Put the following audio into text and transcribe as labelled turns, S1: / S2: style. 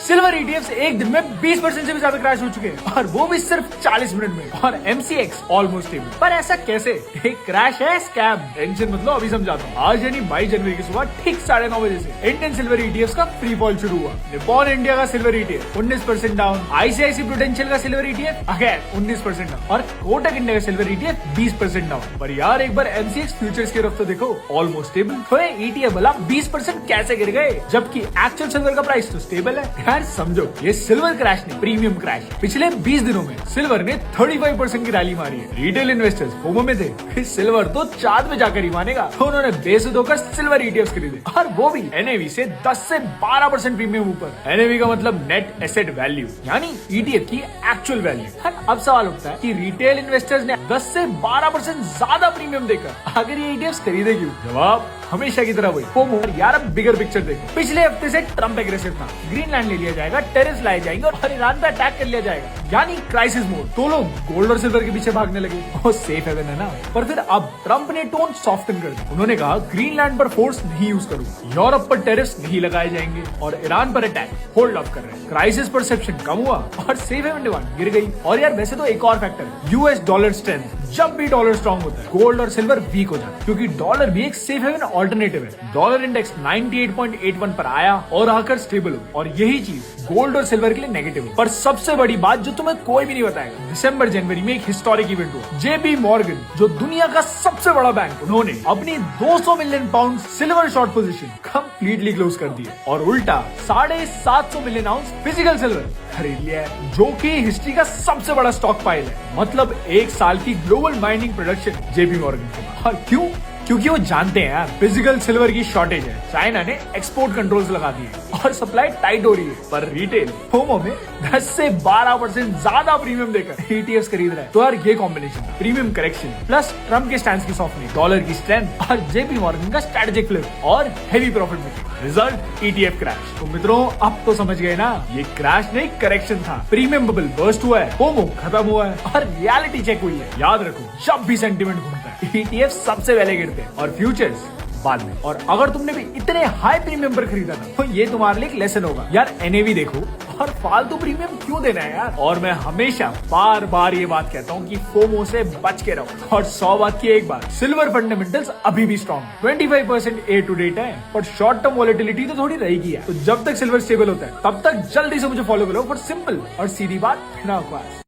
S1: Silver ETF एक दिन में 20% से भी ज्यादा क्रैश हो चुके हैं और वो भी सिर्फ 40 मिनट में। और एमसीएक्स ऑलमोस्ट स्टेबल। पर ऐसा कैसे? एक क्रैश है स्कैम। टेंशन मत लो, अभी समझाता हूँ। आज यानी 22 जनवरी की सुबह ठीक 9:30 बजे से इंडियन सिल्वर ईटीएफ का फ्री फॉल शुरू हुआ। निप्पॉन इंडिया का silver ETF 19% down, ICICI Prudential का सिल्वर ईटीएफ अगेन 19% डाउन और कोटक इंडिया का सिल्वर ईटीएफ 20% डाउन। पर यार एक बार एमसीएक्स फ्यूचर्स की तरफ तो देखो, ऑलमोस्ट स्टेबल। तो ईटीएफ वाला 20% कैसे गिर गए जबकि एक्चुअल सिल्वर का प्राइस तो स्टेबल है? यार समझो, ये सिल्वर क्रैश नहीं, प्रीमियम क्रैश। पिछले 20 दिनों में सिल्वर ने 35% की रैली मारी है। रिटेल इन्वेस्टर्स फोमो में थे, सिल्वर तो चांद में जाकर ही मानेगा। तो उन्होंने बेसुध होकर सिल्वर ईटीएफ खरीदे और वो भी एनएवी से 10 से 12% प्रीमियम ऊपर। एनएवी का मतलब नेट एसेट वैल्यू, यानी ईटीएफ की एक्चुअल वैल्यू। अब सवाल उठता है कि रिटेल इन्वेस्टर्स ने 10 से 12% ज्यादा प्रीमियम देकर आखिर ये ईटीएफ खरीदे क्यों? जवाब हमेशा की तरह वही, फोमो। यार अब बिगर पिक्चर देखो। पिछले हफ्ते से ट्रम्प एग्रेसिव था, ग्रीनलैंड ले लिया जाएगा, टेरिफ लाए जाएंगे और ईरान पे अटैक कर लिया जाएगा, यानी क्राइसिस मोड। तो लोग गोल्ड और सिल्वर के पीछे भागने लगे। वो सेफ हेवन है ना। पर फिर अब ट्रम्प ने टोन सॉफ्टन कर दिया। उन्होंने कहा ग्रीनलैंड पर फोर्स नहीं यूज करूंगा, यूरोप पर टेरिफ्स नहीं लगाए जाएंगे और ईरान पर अटैक होल्ड ऑफ कर रहे हैं। क्राइसिस परसेप्शन कम हुआ और सेफ हेवन डिमांड गिर गई। और यार वैसे तो एक और फैक्टर है, यूएस डॉलर स्ट्रेंथ। जब भी डॉलर स्ट्रांग होता है, गोल्ड और सिल्वर वीक हो जाता है, क्योंकि डॉलर भी एक सेफ हेवन ऑल्टरनेटिव है। डॉलर इंडेक्स 98.81 पर आया और आकर स्टेबल हो, और यही चीज गोल्ड और सिल्वर के लिए नेगेटिव है। पर सबसे बड़ी बात जो तुम्हें कोई भी नहीं बताएगा, दिसंबर जनवरी में एक हिस्टोरिक इवेंट हुआ। जेपी मॉर्गन, जो दुनिया का सबसे बड़ा बैंक, उन्होंने अपनी 200 million pound silver short position completely close कर दी और उल्टा 750 मिलियन आउंस फिजिकल सिल्वर खरीद लिया है, जो कि हिस्ट्री का सबसे बड़ा स्टॉक पाइल है। मतलब एक साल की global mining production JP Morgan के। और क्यों? क्योंकि वो जानते हैं यार फिजिकल सिल्वर की शॉर्टेज है, चाइना ने एक्सपोर्ट कंट्रोल्स लगा दिए और सप्लाई टाइट हो रही है। पर रिटेल फोमो में 10 से 12% ज्यादा प्रीमियम देकर ईटीएफ खरीद रहा है। तो यार ये combination, premium correction plus Trump के स्टैंड की सॉफ्टनिंग, डॉलर की स्ट्रेंथ और जेपी मॉर्गन का स्ट्रेटेजिक फ्लिप और heavy profit making, result ETF crash. तो मित्रों अब तो समझ गए ना, ये क्रैश नहीं करेक्शन था। प्रीमियम बबल बर्स्ट हुआ है, फोमो खत्म हुआ है और रियलिटी चेक हुई है। याद रखो, जब भी सेंटिमेंट घूमता है ईटीएफ सबसे पहले गिरते हैं और फ्यूचर्स बाद में। और अगर तुमने भी इतने हाई प्रीमियम पर खरीदा था तो ये तुम्हारे लिए एक लेसन होगा। यार एनएवी देखो और फालतू प्रीमियम क्यों देना है यार। और मैं हमेशा बार बार ये बात कहता हूँ कि फोमो से बच के रहो। और 100 बात की एक बात, सिल्वर फंडामेंटल्स अभी भी स्ट्रॉन्ग, 25% ए टू डेट है, पर शॉर्ट टर्म वॉलेटिलिटी तो थोड़ी रहेगी है। तो जब तक सिल्वर स्टेबल होता है तब तक जल्दी से मुझे फॉलो करो फॉर सिंपल और सीधी बात, बिना बकवास।